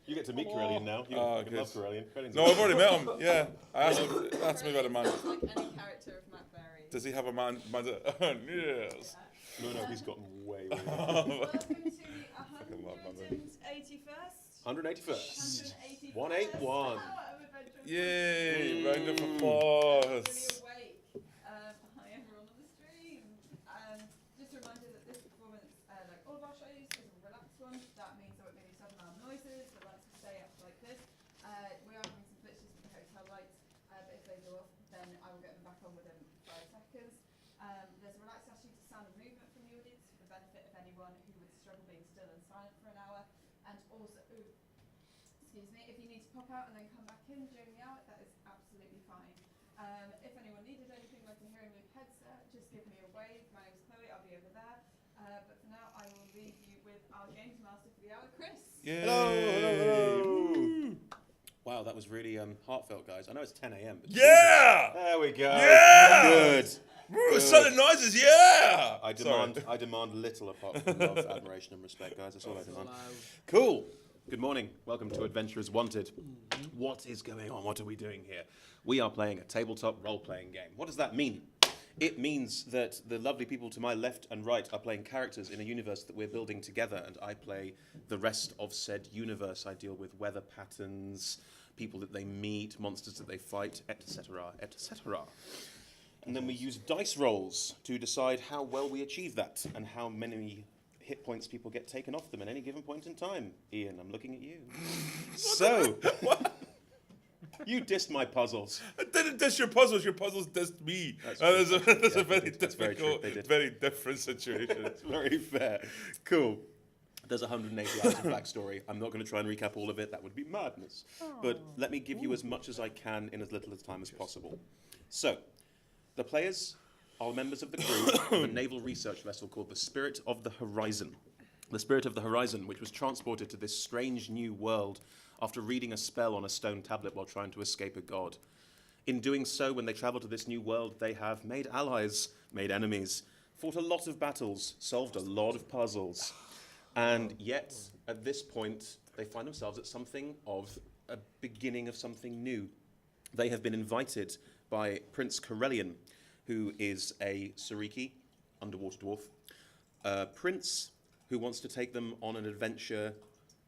You get to meet Corellian now. You good. love Corellian. No, I've already met him. Yeah, I asked me about a man. Like any character of Matt Berry. Does he have a man? Yes. No, he's gotten way. Welcome to the 181st. 181st. 181. Yay! Round of applause. Hi everyone on the stream. Just a reminder that this performance, like all of our shows, is a relaxed one. That means there won't be any sudden loud noises. We'd like to stay up like this. We are having some glitches with the hotel lights, but if they go off, then I will get them back on within 5 seconds. There's a relaxed attitude to sound and movement from the audience for the benefit of anyone who would struggle being still and silent for an hour. And also, excuse me, if you need to pop out and then come back in during the hour, that is absolutely fine. If anyone needed anything like a hearing loop headset, just give me a wave. My name's Chloe, I'll be over there. But for now, I will leave you with our games master for the hour, Chris. Yay. Hello. Wow, that was really heartfelt, guys. I know it's 10 a.m. But Yeah! there we go. Yeah! Good. Woo, sudden noises, yeah! I demand little apart from love, admiration, and respect, guys. That's all I demand. Cool. Good morning. Welcome to Adventurers Wanted. What is going on? What are we doing here? We are playing a tabletop role-playing game. What does that mean? It means that the lovely people to my left and right are playing characters in a universe that we're building together, and I play the rest of said universe. I deal with weather patterns, people that they meet, monsters that they fight, etc., etc. And then we use dice rolls to decide how well we achieve that and how many hit points people get taken off them at any given point in time. Ian, I'm looking at you. So, you dissed my puzzles. I didn't diss your puzzles dissed me. That's a very difficult, very different situation. That's very fair. Cool. There's 180 hours of backstory. I'm not going to try and recap all of it. That would be madness. But let me give you as much as I can in as little time as possible. So, the players are members of the crew of a naval research vessel called the Spirit of the Horizon. The Spirit of the Horizon, which was transported to this strange new world after reading a spell on a stone tablet while trying to escape a god. In doing so, when they travel to this new world, they have made allies, made enemies, fought a lot of battles, solved a lot of puzzles. And yet, at this point, they find themselves at something of a beginning of something new. They have been invited by Prince Corellian, who is a Sariki, underwater dwarf, prince who wants to take them on an adventure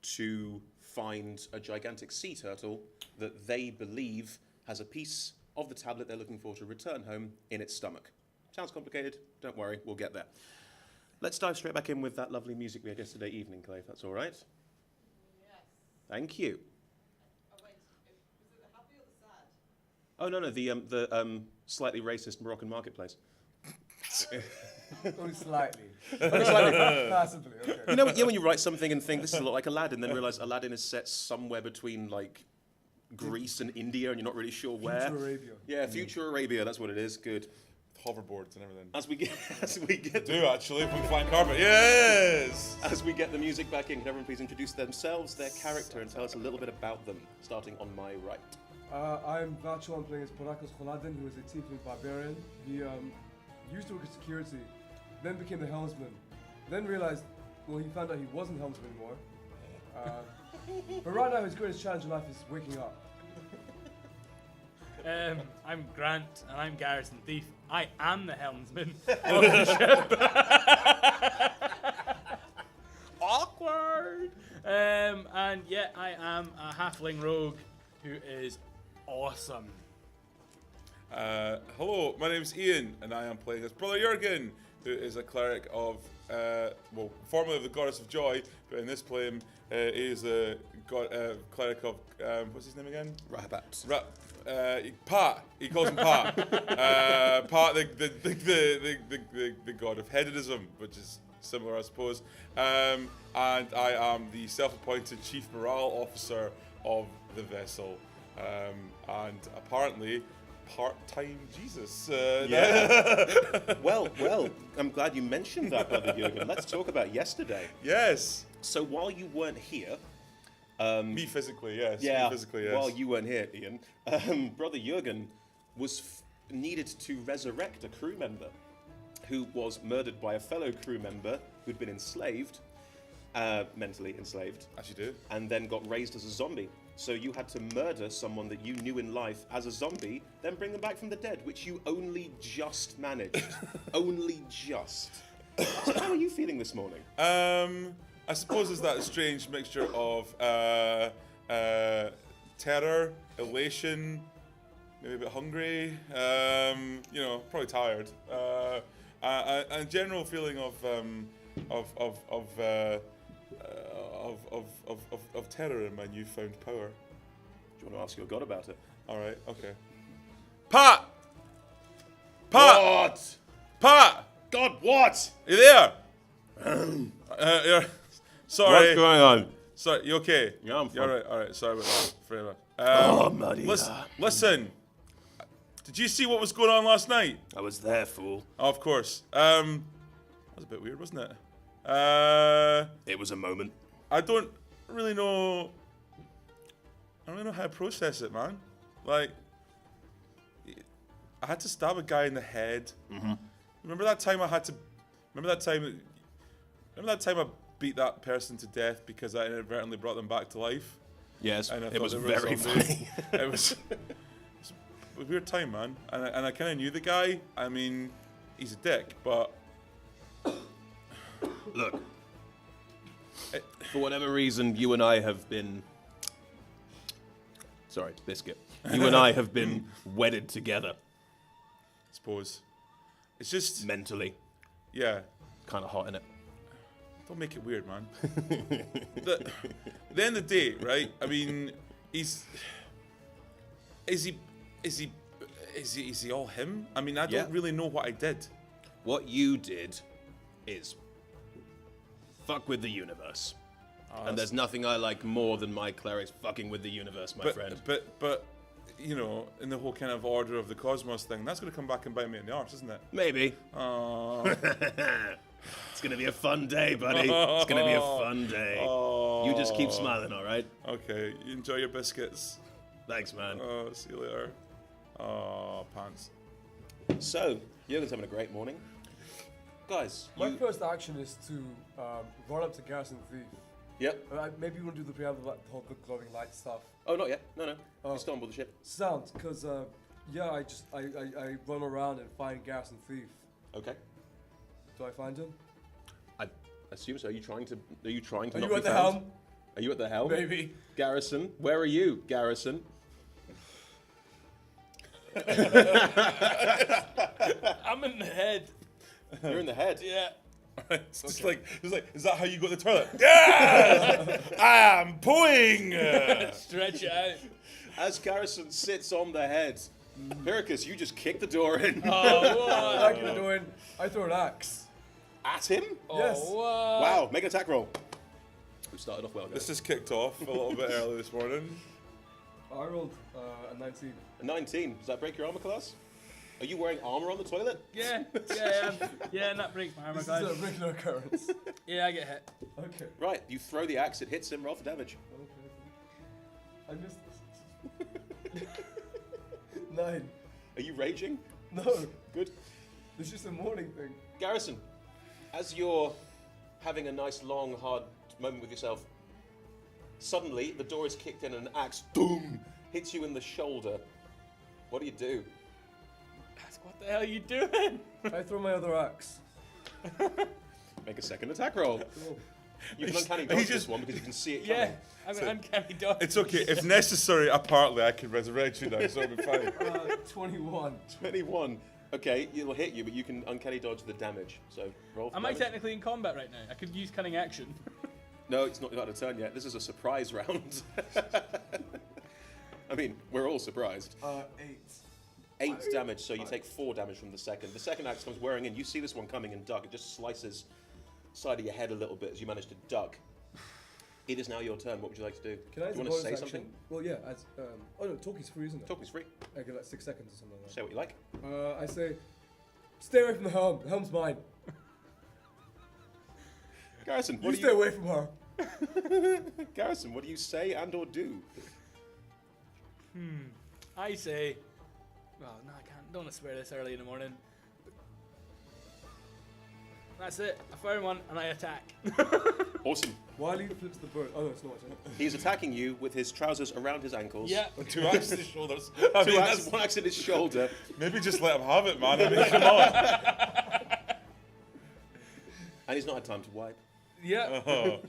to find a gigantic sea turtle that they believe has a piece of the tablet they're looking for to return home in its stomach. Sounds complicated, don't worry, we'll get there. Let's dive straight back in with that lovely music we had yesterday evening, Clay, if that's all right. Yes. Thank you. Oh wait, was it the happy or the sad? Oh, no, the slightly racist Moroccan marketplace. Only slightly. Possibly, okay. You know, when you write something and think this is a lot like Aladdin, then realize Aladdin is set somewhere between like Greece and India, and you're not really sure where. Future Arabia. Yeah, future Arabia. That's what it is. Good. Hoverboards and everything. As we get Actually, with flying carpet. Yes. As we get the music back in, can everyone please introduce themselves, their character, and tell us a little bit about them, starting on my right. I'm Vacho, I'm playing as Porakos Kholadin, who is a tiefling barbarian. He used to work at security, then became the helmsman, then realized, well, he found out he wasn't helmsman anymore. But right now his greatest challenge in life is waking up. I'm Grant, and I'm Garrison Thief. I am the helmsman of the ship. Awkward. And yeah, I am a halfling rogue who is awesome. Hello, my name's Ian, and I am playing as Brother Jurgen, who is a cleric of, formerly of the Goddess of Joy, but in this play, he is a cleric of, what's his name again? Rabat. Pat. He calls him Pat. Pat, the god of hedonism, which is similar, I suppose. And I am the self-appointed chief morale officer of the vessel, and apparently part-time Jesus. Yeah. well, I'm glad you mentioned that, Brother Jurgen. Let's talk about yesterday. Yes. So while you weren't here, me physically, yes. Yeah. Me physically, yes. While you weren't here, Ian, Brother Jurgen was needed to resurrect a crew member who was murdered by a fellow crew member who'd been enslaved, mentally enslaved, As you do. and then got raised as a zombie. So you had to murder someone that you knew in life as a zombie, then bring them back from the dead, which you only just managed. Only just. So how are you feeling this morning? I suppose it's that strange mixture of terror, elation, maybe a bit hungry, probably tired, and a general feeling of terror in my newfound power. Do you want to ask your god about it? All right, okay. Pat! What? Pat! God, what? You there? Sorry. What's going on? Sorry, you okay? Yeah, I'm You're fine. all right. Sorry about that. Forever. Muddy. Listen. Did you see what was going on last night? I was there, fool. Oh, of course. That was a bit weird, wasn't it? It was a moment. I don't really know how to process it, man. Like, I had to stab a guy in the head. Mm-hmm. Remember that time I beat that person to death because I inadvertently brought them back to life? Yes, And I it thought was they were very zombies. funny. It was a weird time, man. And I kind of knew the guy. I mean, he's a dick, but Look, for whatever reason, you and I have been... Sorry, Biscuit. You and I have been wedded together. I suppose it's just Mentally. yeah. Kind of hot, innit? Don't make it weird, man. At the end of the day, right? I mean, is he all him? I mean, I Yeah. don't really know what I did. What you did is fuck with the universe. And there's nothing I like more than my clerics fucking with the universe, my friend. But you know, in the whole kind of order of the cosmos thing, that's going to come back and bite me in the arse, isn't it? Maybe. Oh, It's going to be a fun day, buddy. It's going to be a fun day. You just keep smiling, all right? okay. You enjoy your biscuits. Thanks, man. Oh, see you later. Oh, pants. So, Jürgen's having a great morning. Guys, My first action is to run up to Garrison Thief. Yep. Maybe you want to do the preamble, like the whole the glowing light stuff. Oh, not yet. No. Oh. You're still on board the ship. Sounds, because I run around and find Garrison Thief. Okay. Do I find him? I assume so. Are you trying to Are not you be at the found? helm? Are you at the helm? Maybe. Garrison, where are you, Garrison? I'm in the head. You're in the head. Yeah. It's just like, is that how you go to the toilet? Yeah! I'm pooing! Stretch it out. As Garrison sits on the head, Pyrrhus, you just kick the door in. Oh, what? Like you're doing, I throw an axe. At him? Yes. Oh, what? Wow, make an attack roll. We started off well, guys. This has kicked off a little bit early this morning. I rolled a 19. A 19. Does that break your armor class? Are you wearing armor on the toilet? Yeah, and that breaks my armor This is a class. regular occurrence. Yeah, I get hit. Okay. Right, you throw the axe, it hits him, roll for damage. Okay. I missed this. 9. Are you raging? No, Good. it's just a morning thing. Garrison, as you're having a nice, long, hard moment with yourself, suddenly the door is kicked in and an axe, boom, hits you in the shoulder. What do you do? What the hell are you doing? I throw my other axe. Make a second attack roll. Cool. You can He's- uncanny he's dodge this just- one because you can see it Yeah, coming. I'm an uncanny dodge. It's okay. If necessary, apparently I can resurrect you now, so it'll be fine. 21. 21. Okay, it'll hit you, but you can uncanny dodge the damage. So roll for Am I damage. technically in combat right now? I could use cunning action. No, it's not out of turn yet. This is a surprise round. I mean, we're all surprised. 8. 8 damage, so you take 4 damage from the second. The second axe comes whirring in. You see this one coming and duck. It just slices side of your head a little bit as you manage to duck. It is now your turn. What would you like to do? Can I do as you a want to bonus say action? something? Well, yeah. As oh no, talking's free, isn't it? Talking's free. I get like 6 seconds or something like Say what you like. that. I say, stay away from the helm. The helm's mine. Garrison, You what stay do you... away from her. Garrison, what do you say and or do? I say, well, no, I can't. Don't want to swear this early in the morning. That's it. I fire one and I attack. Awesome. While he flips the bird. Oh no, it's not. He's attacking you with his trousers around his ankles. Yeah. Two axes to his shoulders. I mean, that's- One axe in his shoulder. maybe just let him have it, man. I mean, come on. And he's not had time to wipe. Yeah. Oh.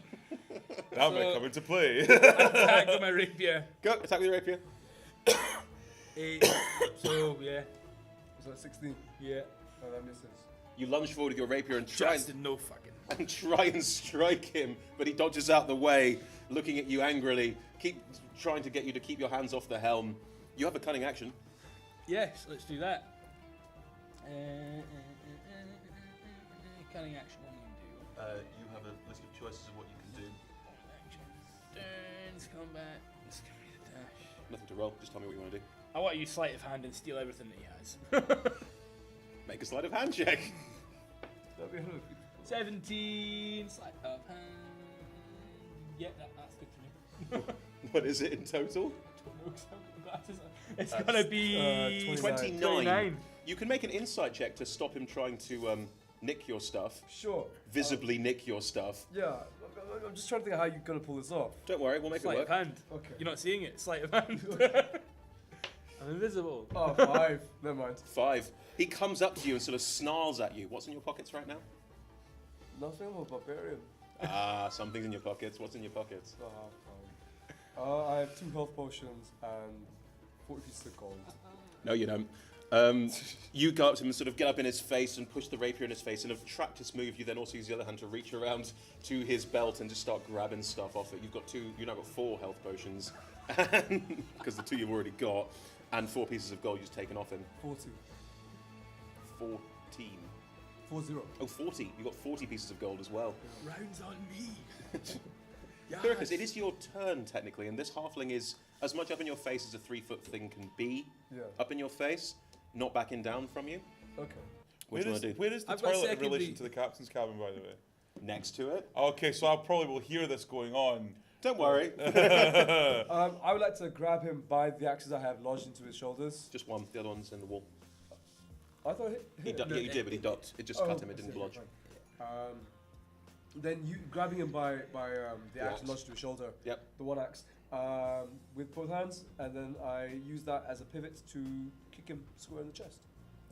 That might come into play. Attack with my rapier. Go, attack with your rapier. 8. So, yeah. Was that 16? Yeah. Oh, that misses. You lunge forward with your rapier and try Just no fucking. and try and strike him, but he dodges out the way, looking at you angrily, trying to get you to keep your hands off the helm. You have a cunning action. Yes, let's do that. Cunning action, what do you You have a list of choices of what you can do. do? Turns, combat, scurry dash. Nothing to roll, just tell me what you want to do. I want to use sleight of hand and steal everything that he has. Make a sleight of hand check. That'd be a 17, sleight of hand. Yeah, that's good for me. What is it in total? Don't know 'cause I've got glasses on. It's gonna be 29. You can make an insight check to stop him trying to nick your stuff, Sure. visibly nick your stuff. Yeah. I'm just trying to think of how you're gonna pull this off. Don't worry, we'll make Sleight it of work. hand. Okay. You're not seeing it. Sleight of hand. I'm invisible. Oh, 5. Never mind. 5. He comes up to you and sort of snarls at you. What's in your pockets right now? Nothing. I'm a barbarian. Something's in your pockets. What's in your pockets? I have 2 health potions and 40 pieces of gold. No, you don't. You go up to him and sort of get up in his face and push the rapier in his face. In a practice move, you then also use the other hand to reach around to his belt and just start grabbing stuff off it. You've now got 4 health potions, because the 2 you've already got, and 4 pieces of gold you've taken off him. 40. 14. 40. Oh, 40. You've got 40 pieces of gold as well. Rounds on me. Thyricus, it is your turn technically, and this halfling is as much up in your face as a 3-foot thing can be. Yeah. Up in your face, not backing down from you. Okay. What do you want to do? Where is the I've got toilet in secondary- relation to the captain's cabin, by the way? Next to it. Okay, so I probably will hear this going on. Don't worry. I would like to grab him by the axes I have lodged into his shoulders. Just one. The other one's in the wall. I thought Yeah, you did, but he ducked. It just Oh, cut him. It I didn't see, blodge. fine. Then you grabbing him by the axe axe. lodged to his shoulder. Yep. The one axe. With both hands, and then I use that as a pivot to kick him square in the chest.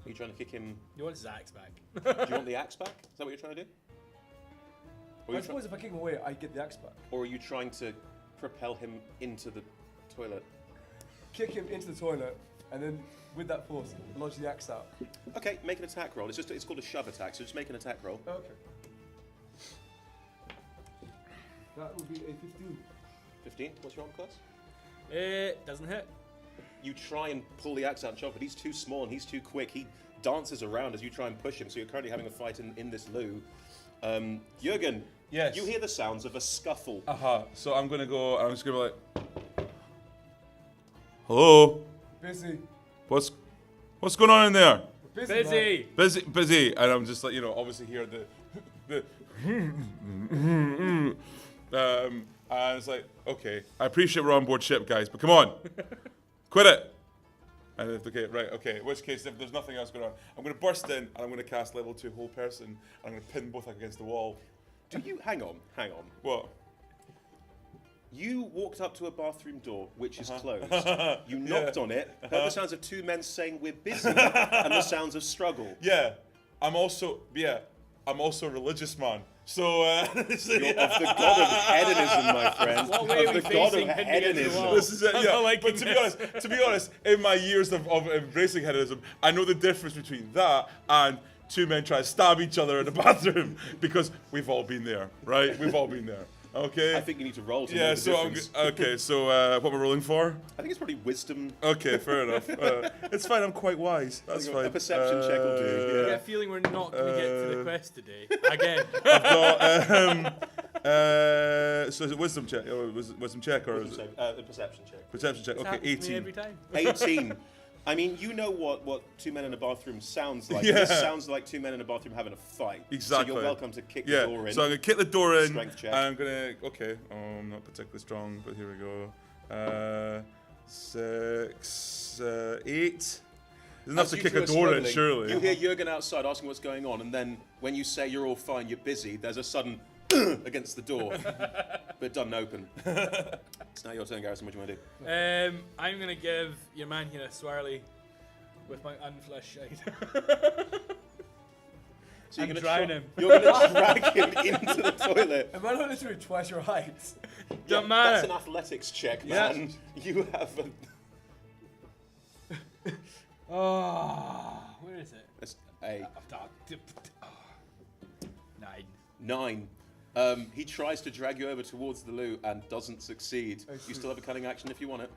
Are you trying to kick him? You want his axe back? Do you want the axe back? Is that what you're trying to do? Or are, I you suppose if I kick him away, I get the axe back. or are you trying to propel him into the toilet? Kick him into the toilet, and then with that force, lodge the axe out. Okay, make an attack roll. It's called a shove attack. So just make an attack roll. Okay. That would be a 15. 15. What's your arm class? It doesn't hit. You try and pull the axe out and chop, but he's too small and he's too quick. He dances around as you try and push him. So you're currently having a fight in this loo. Jurgen. Yes. You hear the sounds of a scuffle. So I'm gonna go. I'm just gonna be like, hello. Busy. What's going on in there? Busy. Busy. And I'm just like, obviously hear the and it's like, okay, I appreciate we're on board ship, guys, but come on, quit it. And if in which case, if there's nothing else going on, I'm going to burst in and I'm going to cast level 2 whole person, and I'm going to pin both against the wall. Do you hang on? What? You walked up to a bathroom door, which is closed. You knocked on it, heard the sounds of 2 men saying we're busy, and the sounds of struggle. Yeah, I'm also a religious man. So, You're of the god of hedonism, my friend. What way Of are we the god of facing pinned against the hedonism. wall? this is it, I'm yeah. not liking But to be honest, in my years of embracing hedonism, I know the difference between that and 2 men trying to stab each other in the bathroom, because we've all been there, right? We've all been there. Okay. I think you need to roll to know Yeah. the So difference. what we're rolling for? I think it's probably wisdom. Okay, fair enough. It's fine. I'm quite wise. That's fine. A perception check will do. I get Yeah. a feeling we're not going to get to the quest today. Again. So is it wisdom check? Or wisdom check or is it A perception check. perception check? This Okay, happens to me 18. every time. 18. I mean, you know what 2 men in a bathroom sounds like. Yeah. This sounds like 2 men in a bathroom having a fight. Exactly. So you're welcome to kick the Yeah, door in. so I'm gonna kick the door in. Strength check. And I'm gonna. Okay, I'm not particularly strong, but here we go. 6, 8. There's enough As to you kick two a are door in, struggling, surely. You hear Jurgen outside asking what's going on, and then when you say you're all fine, you're busy, there's a sudden against the door, but it doesn't open. It's now your turn, Garrison. What do you want to do? I'm going to give your man here a swirly with my unfleshed shite. So and drown him. You're going to drag him into the toilet. Am I not literally twice your height? Don't That's matter. an athletics check, Yeah. man. You have a... Oh, where is it? That's a 9. 9. He tries to drag you over towards the loo and doesn't succeed. I You see. still have a cunning action if you want it.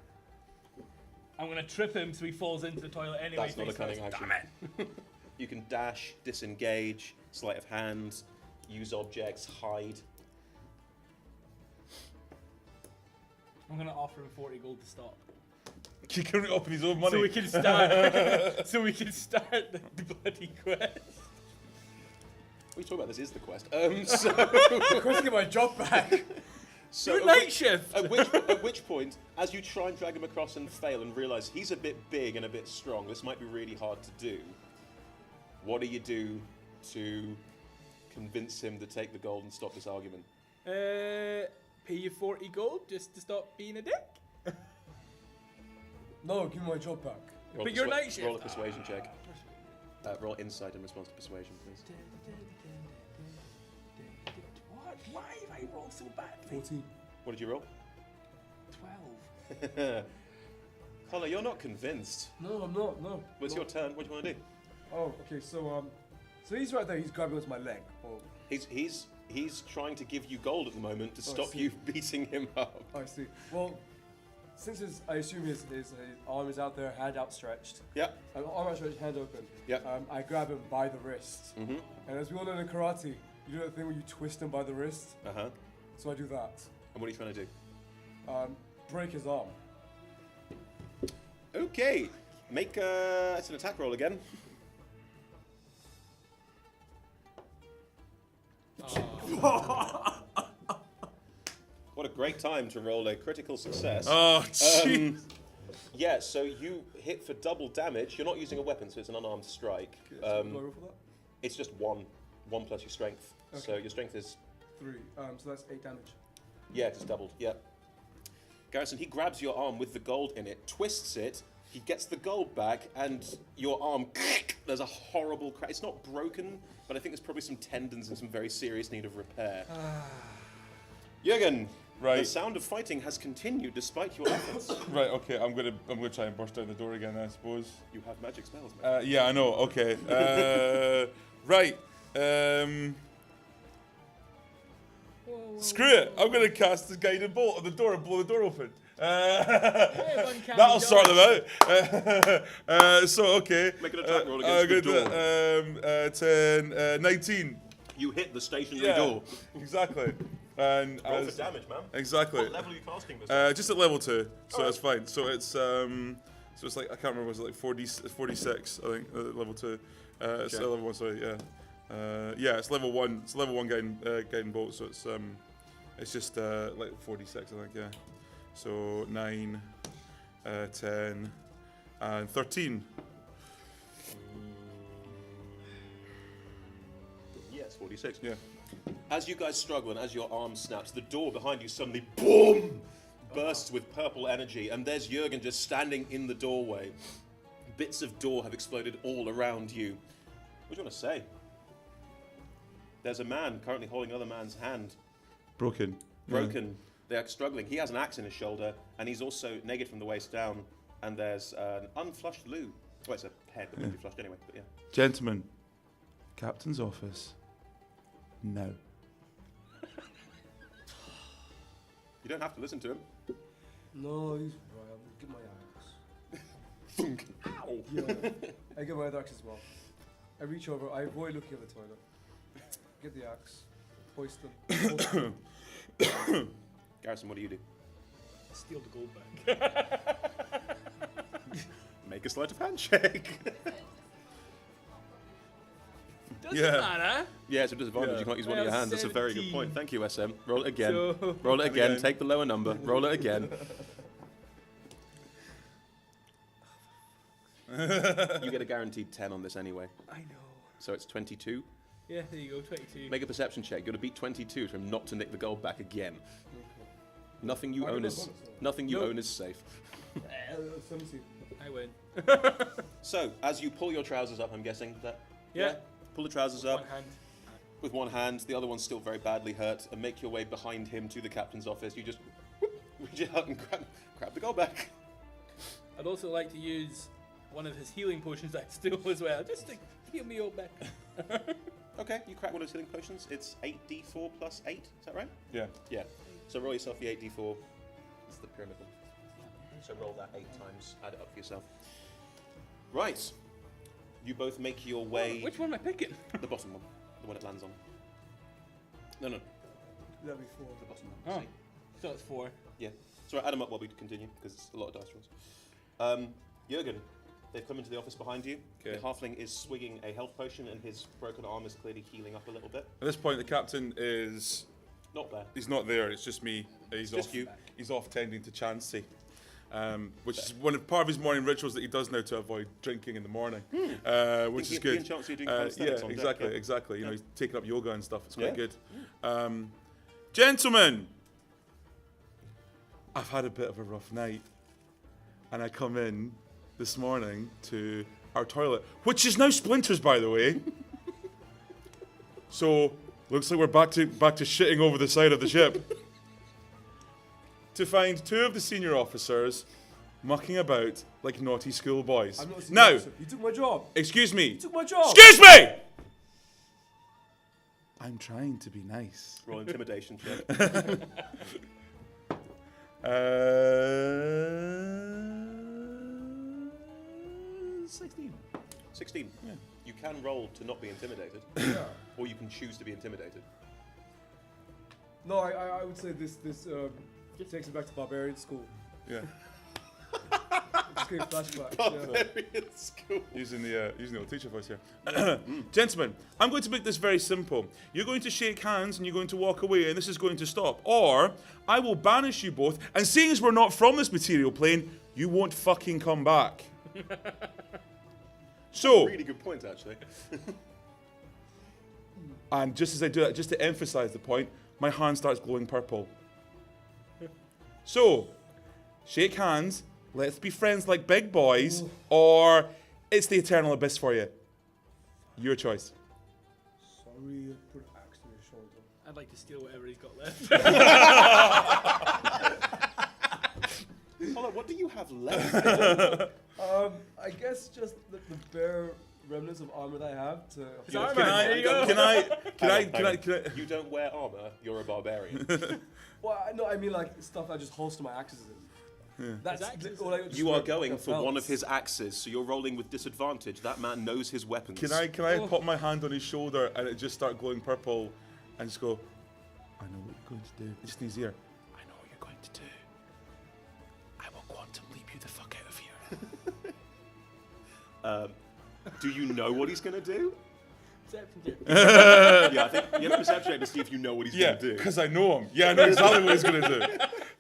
I'm going to trip him so he falls into the toilet anyway. That's not a cunning action. Damn it. You can dash, disengage, sleight of hand, use objects, hide. I'm going to offer him 40 gold to stop. He can up his own money. So we can start. So we can start the bloody quest. What are you talking about? This is the quest. So, I'm going to get my job back. so You're at night which- shift. At which point, as you try and drag him across and fail and realise he's a bit big and a bit strong, this might be really hard to do. What do you do to convince him to take the gold and stop this argument? Pay you 40 gold just to stop being a dick. No, give me my job back. Roll But a you're persua- night shift. Roll a persuasion check. Roll insight in response to persuasion, please. What? Why have I rolled so badly? 14. What did you roll? 12. Connor, you're not convinced. No, I'm not. No. Well, it's no. your turn. What do you want to do? Oh, okay. So he's right there. He's grabbing onto my leg. Oh, He's trying to give you gold at the moment to Oh, I stop see. you beating him up. I see. Well, since I assume his arm is out there, hand outstretched. Yeah. Arm outstretched, hand open. Yeah. I grab him by the wrist. Mm-hmm. And as we all know in karate, you do that thing where you twist him by the wrist. Uh-huh. So I do that. And what are you trying to do? Break his arm. Okay. Make it's an attack roll again. What a great time to roll a critical success. Oh, jeez. Yeah, so you hit for double damage. You're not using a weapon, so it's an unarmed strike. Okay, so do I roll for that? It's just one plus your strength. So Okay. your strength is 3. So that's 8 damage. yeah, just doubled. Yeah. Garrison, he grabs your arm with the gold in it, twists it. He gets the gold back, and your arm. There's a horrible crack. It's not broken, but I think there's probably some tendons and some very serious need of repair. Jürgen, the Right. sound of fighting has continued despite your efforts. Right, okay, I'm gonna try and burst down the door again, I suppose. You have magic spells, man. Yeah, I know. Okay. Right. Screw it. I'm gonna cast the guided bolt on the door and blow the door open. That'll sort them out. So okay. Make an attack roll I'm against the gonna do 10, 19. You hit the stationary Yeah, door. exactly. And Roll as- for damage, man. exactly. What level are you casting this? Just at level 2, so Alright. it's fine. So it's like I can't remember. Was it like 46? I think level 2. It's Okay. level 1. Sorry, yeah. Yeah, it's level 1. It's level 1 guiding bolt. So it's just like 46. I think. Yeah. So 9, 10, and 13. Yes, 46. Yeah. As you guys struggle and as your arm snaps, the door behind you suddenly, boom, bursts with purple energy, and there's Jürgen just standing in the doorway. Bits of door have exploded all around you. What do you want to say? There's a man currently holding another man's hand, Broken. broken. They are struggling. He has an axe in his shoulder, and he's also naked from the waist down, and there's an unflushed loo. Well, it's a head that would be flushed anyway, but yeah. Gentlemen, captain's office. No. You don't have to listen to him. No, he's right. I'll get my axe. Thunk. Ow! Yeah. I get my other axe as well. I reach over. I avoid looking at the toilet. Get the axe. Hoist them. Garrison, what do you do? Steal the gold back. Make a sleight of hand check. Doesn't Yeah. matter. Yeah, it's a disadvantage. Yeah. You can't use one of Well, your hands. That's a very good 17. point. Thank you, SM. Roll it again. So- Roll it again. again. Take the lower number. Roll it again. You get a guaranteed 10 on this anyway. I know. So it's 22. Yeah, there you go, 22. Make a perception check. You've got to beat 22 for him not to nick the gold back again. Nothing you I own get is my bonus, though. nothing you Nope. own is safe. 17. I win. So, as you pull your trousers up, I'm guessing that. Yeah. Pull the trousers up One hand. with one hand. The other one's still very badly hurt, and make your way behind him to the captain's office. You just reach out and grab the gold back. I'd also like to use one of his healing potions I stole as well, just to heal me all back. Okay, you crack one of his healing potions. It's 8d4 plus 8. Is that right? Yeah. Yeah. So roll yourself the 8d4. It's the pyramid one. So roll that 8 times. Add it up for yourself. Right. You both make your way. Which one am I picking? The bottom one. The one it lands on. No. That'd be 4. The bottom one. Oh. See? So it's 4. Yeah. So add them up while we continue, because it's a lot of dice rolls. Jürgen, they've come into the office behind you. Okay. The halfling is swigging a health potion, and his broken arm is clearly healing up a little bit. At this point, the captain is. Not there. He's not there. It's just me. He's Just off. you. He's off tending to Chansey, which is part of his morning rituals that he does now to avoid drinking in the morning, which is He and good. Chancey are doing Yeah, calisthenics on deck, exactly, yeah. exactly. You know, he's taking up yoga and stuff. It's quite Yeah. good. Gentlemen, I've had a bit of a rough night, and I come in this morning to our toilet, which is now splinters, by the way. So looks like we're back to shitting over the side of the ship. To find 2 of the senior officers mucking about like naughty schoolboys. I'm not a senior Now, officer. He took my job. excuse me. He took my job. Excuse me! I'm trying to be nice. Roll intimidation check. 16. 16. Yeah. You can roll to not be intimidated, Yeah. or you can choose to be intimidated. No, I would say this takes me back to barbarian school. Yeah. Just getting flashbacks. Yeah. Barbarian school. Using the old teacher voice here. Gentlemen, I'm going to make this very simple. You're going to shake hands and you're going to walk away, and this is going to stop. Or I will banish you both, and seeing as we're not from this material plane, you won't fucking come back. So, Really good point, actually. and just as I do that, just to emphasize the point, my hand starts glowing purple. So, shake hands, let's be friends like big boys, or it's the eternal abyss for you. Your choice. Sorry, I put axe to his shoulder. I'd like to steal whatever he's got left. Hold on, what do you have left? I guess just the bare remnants of armor that I have to. His armor, there you go. Can I? Hang on. You don't wear armor, you're a barbarian. Well, no, I mean like stuff I just holster my axes in. That's His axes? all I just You are wear going like a for one of belt. his axes, so you're rolling with disadvantage. That man knows his weapons. Can I put my hand on his shoulder and it just start glowing purple, and just go? I know what you're going to do. Just in his ear. I know what you're going to do. I will quantum leap you the fuck out of here. Do you know what he's going to do? Perception check. Yeah, I think you have a perception check to see if you know what he's Yeah, going to do. because I know him. Yeah, I know exactly what he's going to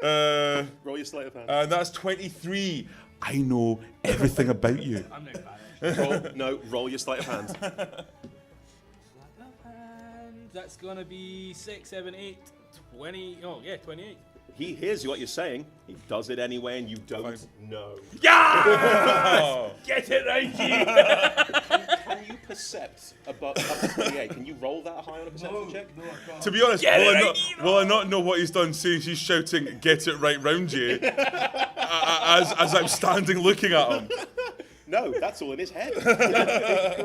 do. Roll your sleight of hand. And that's 23. I know everything about you. I'm no bad. Roll your sleight of hand. That's gonna be 6, 7, 8, 20. Oh, yeah, 28. He hears what you're saying. He does it anyway, and you don't Fine. know. Oh. Get it right, Can you percept up to 28? Can you roll that high on a perception check? No, I can't. To be honest, Get it will right, I not know what he's done seeing she's shouting, get it right round you, as I'm standing looking at him? No, that's all in his head. Can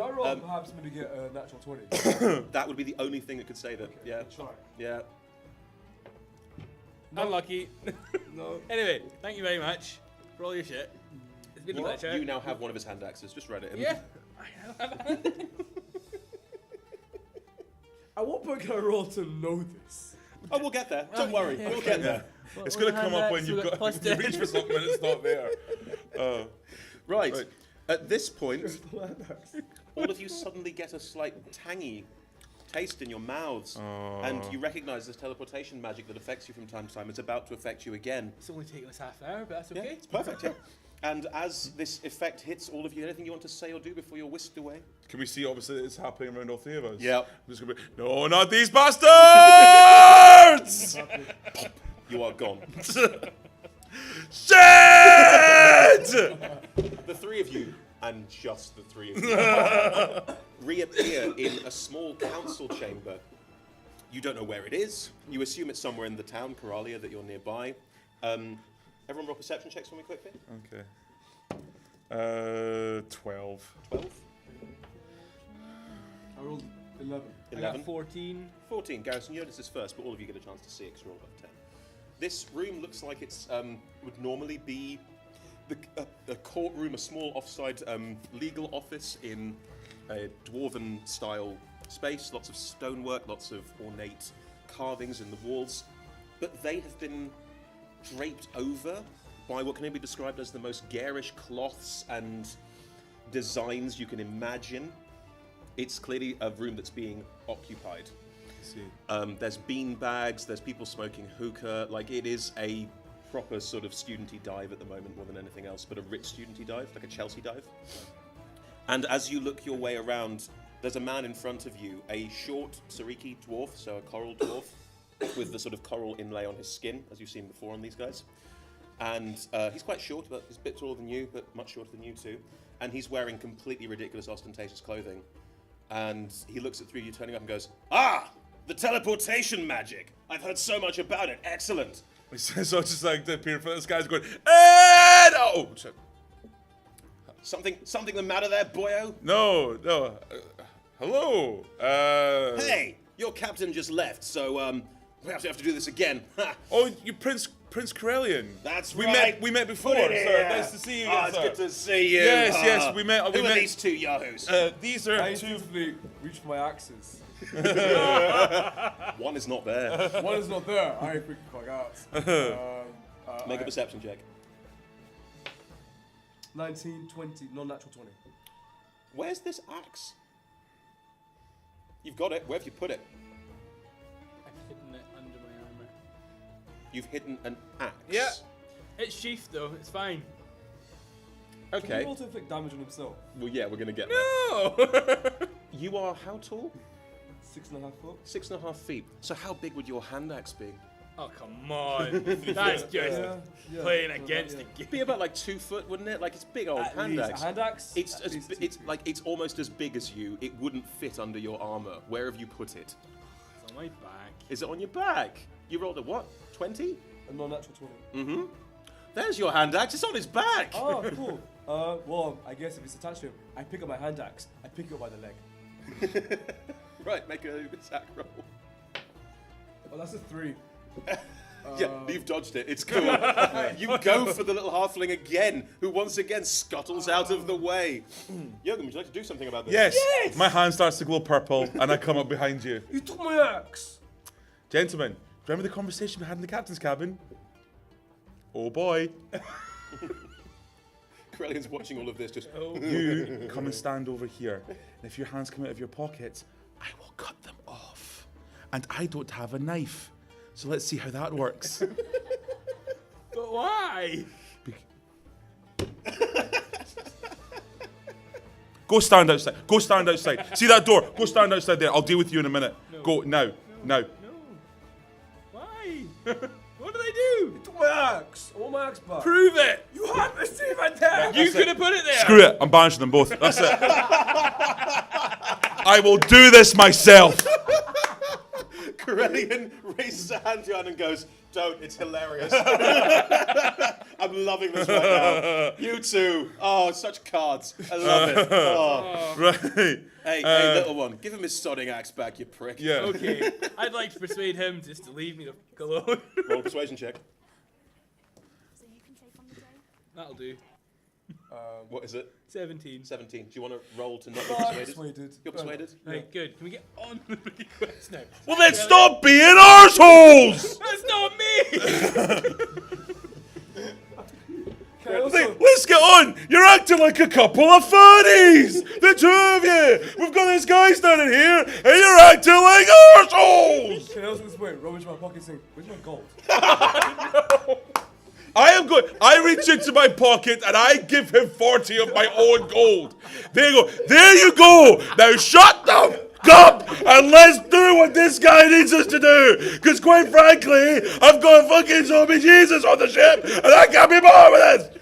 I roll perhaps maybe get a natural 20? That would be the only thing that could save it. Yeah, Try. yeah. Unlucky. No. Anyway, thank you very much for all your shit. It's been a pleasure. You now have one of his hand axes. Just read it. In. Yeah. I have a hand. At what point can I roll to know this? Oh, we'll get there. Don't worry. We'll get there. It's going to come up when you've got you reach for something and it's not there. Right. Right. At this point, all of you suddenly get a slight tangy taste in your mouths, and you recognise this teleportation magic that affects you from time to time is about to affect you again. It's only taken us half an hour, but that's Yeah, okay. it's perfect, yeah. And as this effect hits all of you, anything you want to say or do before you're whisked away? Can we see, obviously, it's happening around all three of us? Yeah. I'm just going to be, no, not these bastards! You are gone. Shit! The three of you, and just the three of you, reappear in a small council chamber. You don't know where it is. You assume it's somewhere in the town, Coralia, that you're nearby. Everyone roll perception checks for me quickly. Okay. 12. 12? I rolled 11. I 11? got 14. 14. Garrison, you notice this first, but all of you get a chance to see it because you're all above 10. This room looks like it's would normally be a courtroom, a small offside legal office in a dwarven-style space. Lots of stonework, lots of ornate carvings in the walls. But they have been draped over by what can only be described as the most garish cloths and designs you can imagine. It's clearly a room that's being occupied. There's bean bags, there's people smoking hookah. Like, it is a proper sort of studenty dive at the moment more than anything else, but a rich studenty dive, like a Chelsea dive. And as you look your way around, there's a man in front of you, a short Sariki dwarf, so a coral dwarf, with the sort of coral inlay on his skin, as you've seen before on these guys. And he's quite short, but he's a bit taller than you, but much shorter than you too. And he's wearing completely ridiculous, ostentatious clothing. And he looks at three of you turning up and goes, "Ah, the teleportation magic! I've heard so much about it. Excellent." So it's just like the appear for this guy's going, Ed! Oh, shit. Something the matter there, boyo? No. Hello. Hey, your captain just left, so perhaps we have to do this again. Ha. Oh, you Prince Corellian. That's we right. We met before, Put it sir. here. Nice to see you Ah, again, it's sir. good to see you. Yes, we met. Who are these two yahoos? These are I two. instantly reached for my axes. One is not there. One is not there. I freaking forgot. Make a perception check. 19, 20, non-natural 20. Where's this axe? You've got it. Where have you put it? I've hidden it under my armor. You've hidden an axe. Yeah. It's sheathed though, it's fine. Can he Okay. roll to inflict damage on himself? Well, yeah, we're gonna get there. No. You are how tall? 6.5 foot. 6.5 feet. So how big would your hand axe be? Oh come on. That's just playing against the game. Be about like 2 foot, wouldn't it? Like, it's a big old At hand least. axe. A hand axe? It's At as least bi- 2 it's feet. like it's almost as big as you. It wouldn't fit under your armor. Where have you put it? It's on my back. Is it on your back? You rolled a what? 20? A non-natural 20. Mm-hmm. There's your hand axe. It's on his back. Oh, cool. Well, I guess if it's attached to him, I pick up my hand axe. I pick it up by the leg. Right, make a attack roll. Oh, that's a 3. Yeah, you've dodged it. It's cool. You go for the little halfling again, who once again scuttles out of the way. Jürgen, would you like to do something about this? Yes. My hand starts to glow purple, and I come up behind you. You took my axe! Gentlemen, remember the conversation we had in the captain's cabin? Oh boy. Corellian's watching all of this just... You come and stand over here. And if your hands come out of your pockets, I will cut them off. And I don't have a knife. So let's see how that works. But why? Go stand outside. Go stand outside. See that door? Go stand outside there. I'll deal with you in a minute. No. Go now. Now. No. Why? What did I do? You took my axe! I want my axe back. Prove it! You have to see my axe! You could have put it there! Screw it. I'm banishing them both. That's it. I will do this myself. Corellian raises a hand to you and goes, "Don't, it's hilarious." I'm loving this right now. You two. Oh, such cards. I love it. Oh. Right. Hey, little one, give him his sodding axe back, you prick. Yeah. Okay, I'd like to persuade him just to leave me alone. Roll a persuasion check. So you can take on the day. That'll do. What is it? 17. 17. Do you want to roll to not be I'm persuaded? persuaded. You're persuaded? Right, good. Can we get on with the quest now? Well then stop being arseholes! That's not me! Let's get on. You're acting like a couple of funnies. The two of you. We've got this guy standing here, and you're acting like arseholes. Can I also this way? Rummage my pocket saying, where's my gold? I reach into my pocket and I give him 40 of my own gold. There you go. There you go. Now shut the up and let's do what this guy needs us to do. Because quite frankly, I've got fucking zombie Jesus on the ship and I can't be bothered with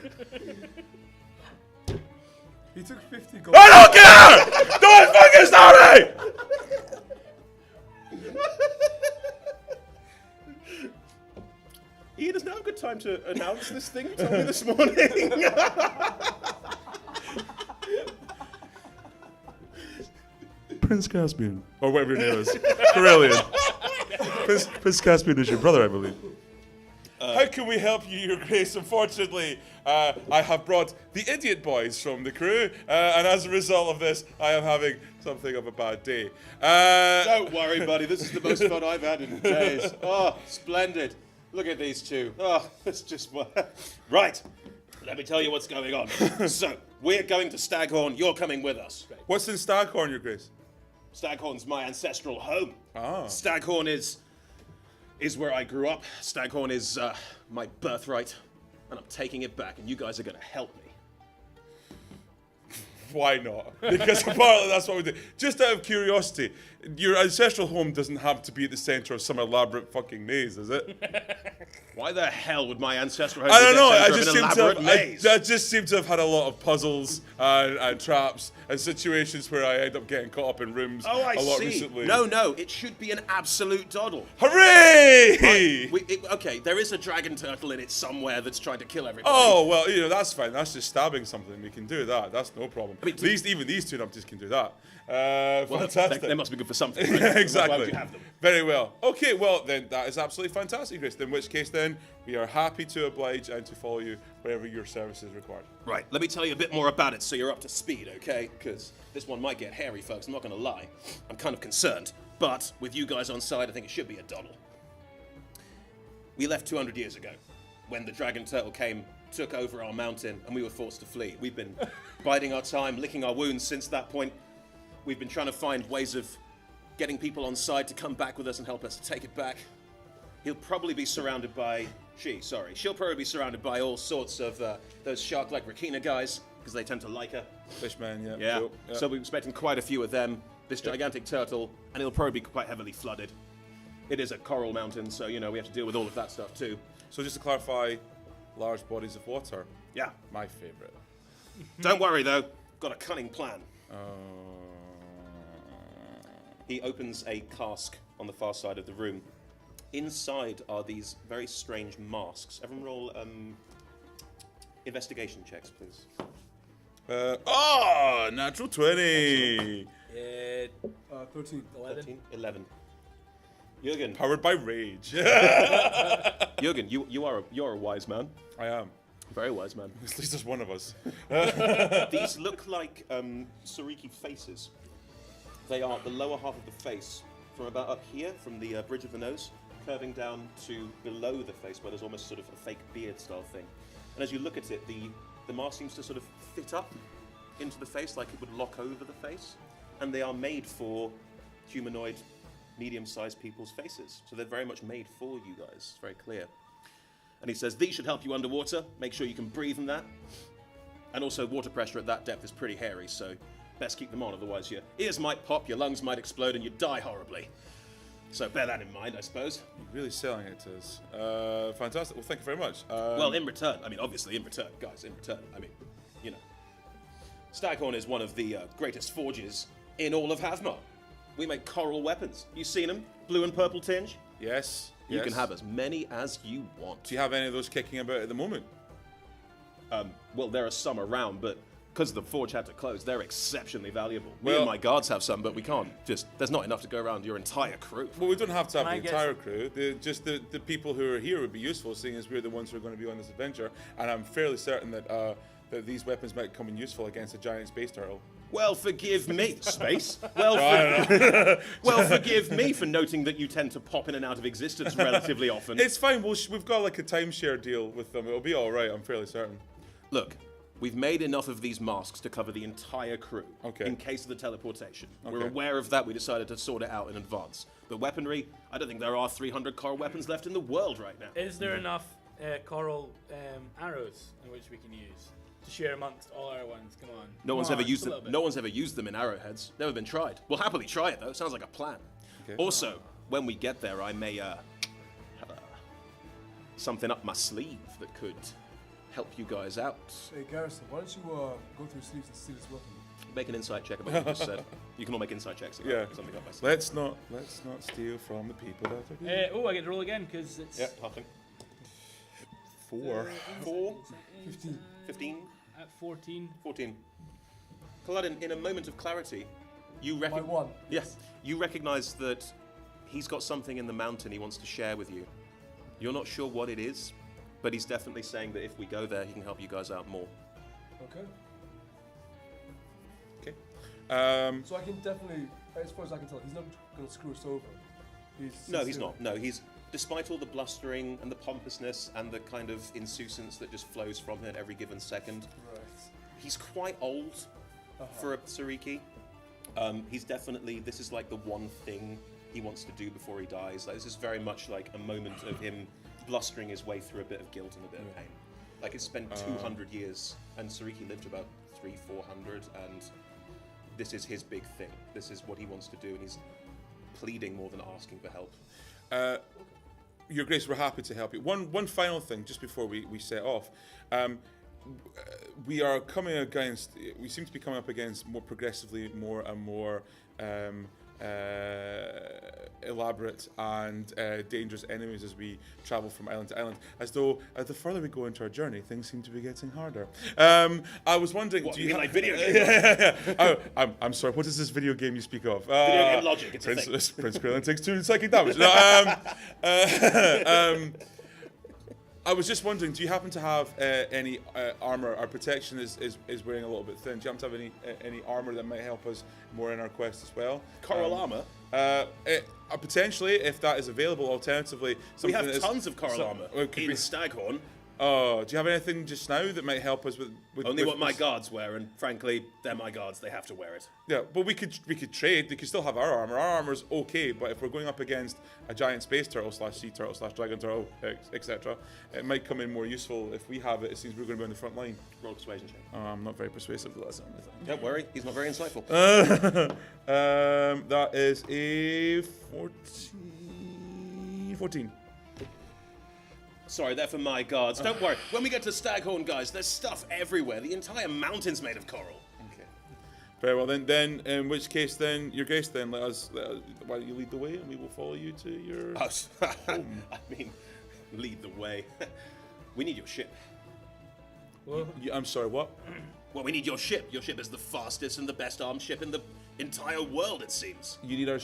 this. He took 50 gold. I don't care. Don't fucking start me. Ian, is now a good time to announce this thing you told me this morning? Prince Caspian, or whatever your name is. Brilliant. Prince Caspian is your brother, I believe. How can we help you, Your Grace? Unfortunately, I have brought the idiot boys from the crew, and as a result of this, I am having something of a bad day. Don't worry, buddy. This is the most fun I've had in days. Oh, splendid. Look at these two. Oh, it's just... Right. Let me tell you what's going on. So, we're going to Staghorn. You're coming with us. What's in Staghorn, Your Grace? Staghorn's my ancestral home. Ah. Staghorn is where I grew up. Staghorn is my birthright, and I'm taking it back, and you guys are going to help me. Why not? Because apparently that's what we do. Just out of curiosity, your ancestral home doesn't have to be at the centre of some elaborate fucking maze, is it? Why the hell would my ancestral home I be don't the know. centre I of just an seem elaborate to maze? I just seem to have had a lot of puzzles and traps and situations where I end up getting caught up in rooms Oh, I a lot see. recently. No, it should be an absolute doddle. Hooray! Okay, there is a dragon turtle in it somewhere that's trying to kill everybody. Oh, well, that's fine. That's just stabbing something. We can do that. That's no problem. I mean, even these two numpties can do that. Well, Fantastic. they must be good for something. Right? Exactly. Why would you have them? Very well. Okay, well, then that is absolutely fantastic, Chris. In which case, then, we are happy to oblige and to follow you wherever your service is required. Right, let me tell you a bit more about it so you're up to speed, okay? Because this one might get hairy, folks. I'm not going to lie. I'm kind of concerned. But with you guys on side, I think it should be a doddle. We left 200 years ago when the dragon turtle came, took over our mountain, and we were forced to flee. We've been biding our time, licking our wounds since that point. We've been trying to find ways of getting people on side to come back with us and help us to take it back. He'll probably be surrounded by... She'll probably be surrounded by all sorts of those shark-like Rakina guys, because they tend to like her. Fishman, yeah. Yeah. Cool, yeah. So we're expecting quite a few of them. This gigantic turtle, and it'll probably be quite heavily flooded. It is a coral mountain, so, we have to deal with all of that stuff, too. So just to clarify, large bodies of water. Yeah. My favourite. Don't worry, though. Got a cunning plan. He opens a cask on the far side of the room. Inside are these very strange masks. Everyone roll investigation checks, please. Natural 20. 13. 13, 11. Jürgen, Powered by rage. Jürgen, you're a wise man. I am. Very wise man. At least there's one of us. These look like Sariki faces. They are the lower half of the face, from about up here, from the bridge of the nose, curving down to below the face, where there's almost sort of a fake beard style thing. And as you look at it, the mask seems to sort of fit up into the face, like it would lock over the face. And they are made for humanoid, medium-sized people's faces. So they're very much made for you guys. It's very clear. And he says, these should help you underwater. Make sure you can breathe in that. And also, water pressure at that depth is pretty hairy, so best keep them on, otherwise your ears might pop, your lungs might explode, and you'd die horribly. So bear that in mind, I suppose. You're really selling it to us. Fantastic. Well, thank you very much. Well, in return, obviously in return, guys, Staghorn is one of the greatest forges in all of Havmar. We make coral weapons. You seen them? Blue and purple tinge? Yes. You can have as many as you want. Do you have any of those kicking about at the moment? Well, there are some around, but because the forge had to close, they're exceptionally valuable. Me Well- and my guards have some, but we can't. There's not enough to go around your entire crew. Well, we don't have to have Can I the guess- entire crew. The people who are here would be useful, seeing as we're the ones who are going to be on this adventure. And I'm fairly certain that that these weapons might come in useful against a giant space turtle. Well, forgive me, space. Well, forgive me for noting that you tend to pop in and out of existence relatively often. It's fine. We've got like a timeshare deal with them. It'll be all right. I'm fairly certain. Look, we've made enough of these masks to cover the entire crew. Okay. In case of the teleportation. We're Okay. aware of that. We decided to sort it out in advance. But weaponry, I don't think there are 300 coral weapons left in the world right now. Is there enough coral arrows in which we can use to share amongst all our ones? Come on. No one's Come ever on, used just a them. little bit. No one's ever used them in arrowheads. Never been tried. We'll happily try it though. Sounds like a plan. Okay. Also, when we get there, I may have something up my sleeve that could help you guys out. Hey, Garrison, why don't you go through sleeves and steal this weapon? Make an insight check about what you just said. You can all make insight checks. If Yeah. Something up my sleeve. Let's not steal from the people that are good. I get to roll again because it's. Yeah, halfling. 4. 4, 15. 15, At 14. 14. Kaladin, in a moment of clarity, you By recognize. one. Yes, you recognize that he's got something in the mountain he wants to share with you. You're not sure what it is, but he's definitely saying that if we go there, he can help you guys out more. Okay. Okay. So I can definitely, as far as I can tell, he's not going to screw us over. No, he's sincere. not. No, he's, despite all the blustering and the pompousness and the kind of insouciance that just flows from him at every given second, Right. he's quite old for a Sariki. He's definitely, this is like the one thing he wants to do before he dies. Like, this is very much like a moment of him blustering his way through a bit of guilt and a bit of pain. Like, it's spent 200 years, and Sariki lived about 300-400, and this is his big thing. This is what he wants to do, and he's pleading more than asking for help. Your Grace, we're happy to help you. One final thing, just before we set off. We are coming against, we seem to be coming up against more progressively more and more elaborate and dangerous enemies as we travel from island to island. As though the further we go into our journey, things seem to be getting harder. I was wondering, What, do you you mean have like video game? I'm sorry. What is this video game you speak of? Video game logic, it's a Prince, thing. Prince Krillin takes 2 psychic damage. No, I was just wondering, do you happen to have any armor? Our protection is wearing a little bit thin. Do you happen to have any armor that might help us more in our quest as well? Coral armor? Potentially, if that is available. Alternatively, We something have that is- tons of coral armor Well, it could in be- Staghorn. Oh, do you have anything just now that might help us with Only with what my this? guards wear, and frankly, they're my guards. They have to wear it. Yeah, but we could trade. They could still have our armor. Our armor's okay, but if we're going up against a giant space turtle / sea turtle / dragon turtle, etc., it might come in more useful if we have it. It seems we're going to be on the front line. Roll a persuasion check. I'm not very persuasive. That's the only thing. Don't worry, he's not very insightful. That is a 14. Sorry, they're for my guards. Don't worry. When we get to Staghorn, guys, there's stuff everywhere. The entire mountain's made of coral. Okay. Very well, then in which case, then, Your Grace, then let us why don't you lead the way and we will follow you to your Us. I mean, lead the way. We need your ship. Well, I'm sorry, what? Well, we need your ship. Your ship is the fastest and the best armed ship in the entire world, it seems. You need our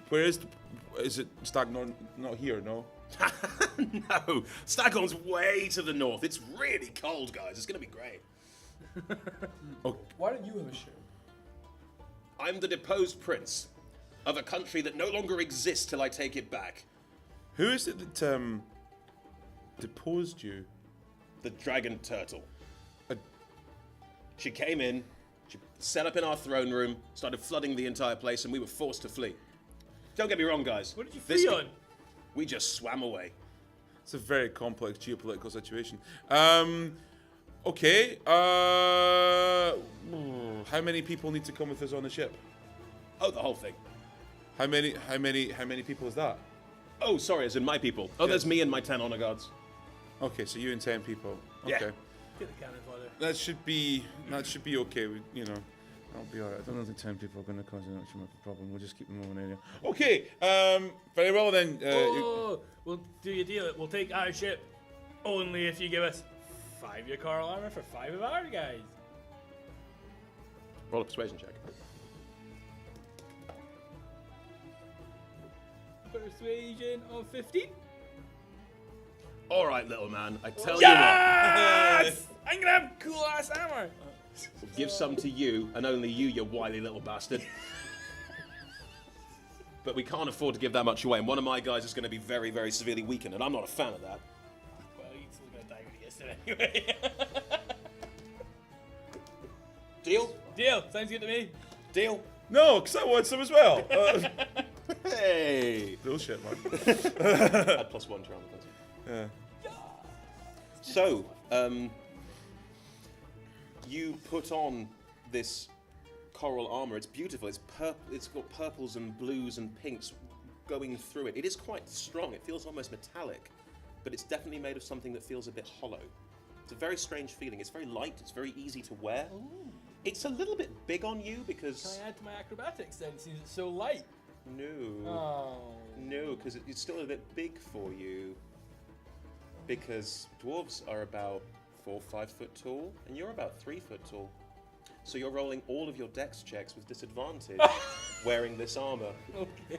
where is it Stagnor? Not here, no? No, Staghorn's way to the north. It's really cold, guys. It's going to be great. Why don't you have a ship? I'm the deposed prince of a country that no longer exists till I take it back. Who is it that deposed you? The dragon turtle. Uh, She came in, she set up in our throne room, started flooding the entire place, and we were forced to flee. Don't get me wrong, guys. what did you This flee g- on? We just swam away. It's a very complex geopolitical situation. Okay. How many people need to come with us on the ship? Oh, the whole thing. How many people is that? Oh, sorry, as in my people. Oh, there's me and my 10 honor guards. Okay, so you and 10 people. Yeah. Okay. Get the cannon fodder. That should be okay. I'll be alright. I don't think 10 people are going to cause much of a problem. We'll just keep them in one area. Okay. Very well then. We'll do your deal. We'll take our ship only if you give us 5 of your coral armor for 5 of our guys. Roll a persuasion check. Persuasion of 15. All right, little man. I tell Yes! I'm gonna have cool ass armor. you what. We'll give some to you, and only you wily little bastard. But we can't afford to give that much away, and one of my guys is going to be very, very severely weakened, and I'm not a fan of that. Well, he's still gonna die when he gets there anyway. Deal. Sounds good to me. Deal? No, because I want some as well. Hey! Bullshit, man. Add +1 to armor class. Yeah. So, you put on this coral armor. It's beautiful. It's got purples and blues and pinks going through it. It is quite strong. It feels almost metallic, but it's definitely made of something that feels a bit hollow. It's a very strange feeling. It's very light. It's very easy to wear. Ooh. It's a little bit big on you because... Can I add to my acrobatics then, since it's so light? No. Oh. No, because it's still a bit big for you. Because dwarves are about 4 or 5 foot tall, and you're about 3 foot tall. So you're rolling all of your dex checks with disadvantage wearing this armor. Okay.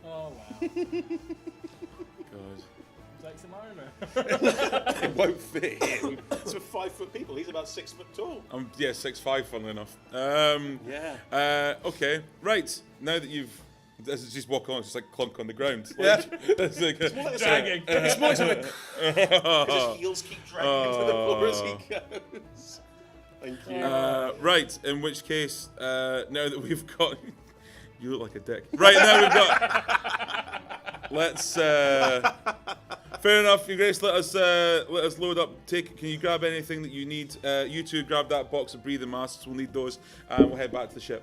Oh, wow. God. It's like some armor. It won't fit him. It's for 5 foot people. He's about 6 foot tall. I'm 6'5", funnily enough. Yeah. Okay. Right. Now that you've just walk on, it's just like clunk on the ground. Like, it's like Dragging. It's more like his heels keep dragging into the floor as he goes. Thank you. Right. In which case, now that we've got, you look like a dick. Right now we've got. Let's. Fair enough, Your Grace. Let us load up. Can you grab anything that you need? You two grab that box of breathing masks. We'll need those, and we'll head back to the ship.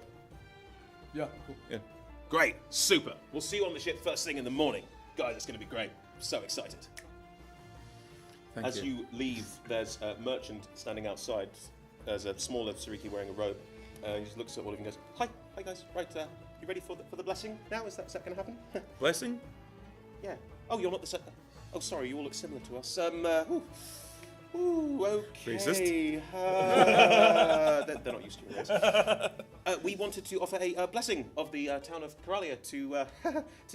Yeah, cool. Yeah. Great. Super. We'll see you on the ship first thing in the morning. Guys, it's going to be great. So excited. Thank As you leave, there's a merchant standing outside. There's a smaller Sariki wearing a robe. He just looks at all of you and goes, Hi guys. Right, you ready for the blessing now? Is that going to happen? Blessing? Yeah. Oh, you're not the... Oh, sorry, you all look similar to us. Okay. Racist. They're not used to it. We wanted to offer a blessing of the town of Coralia to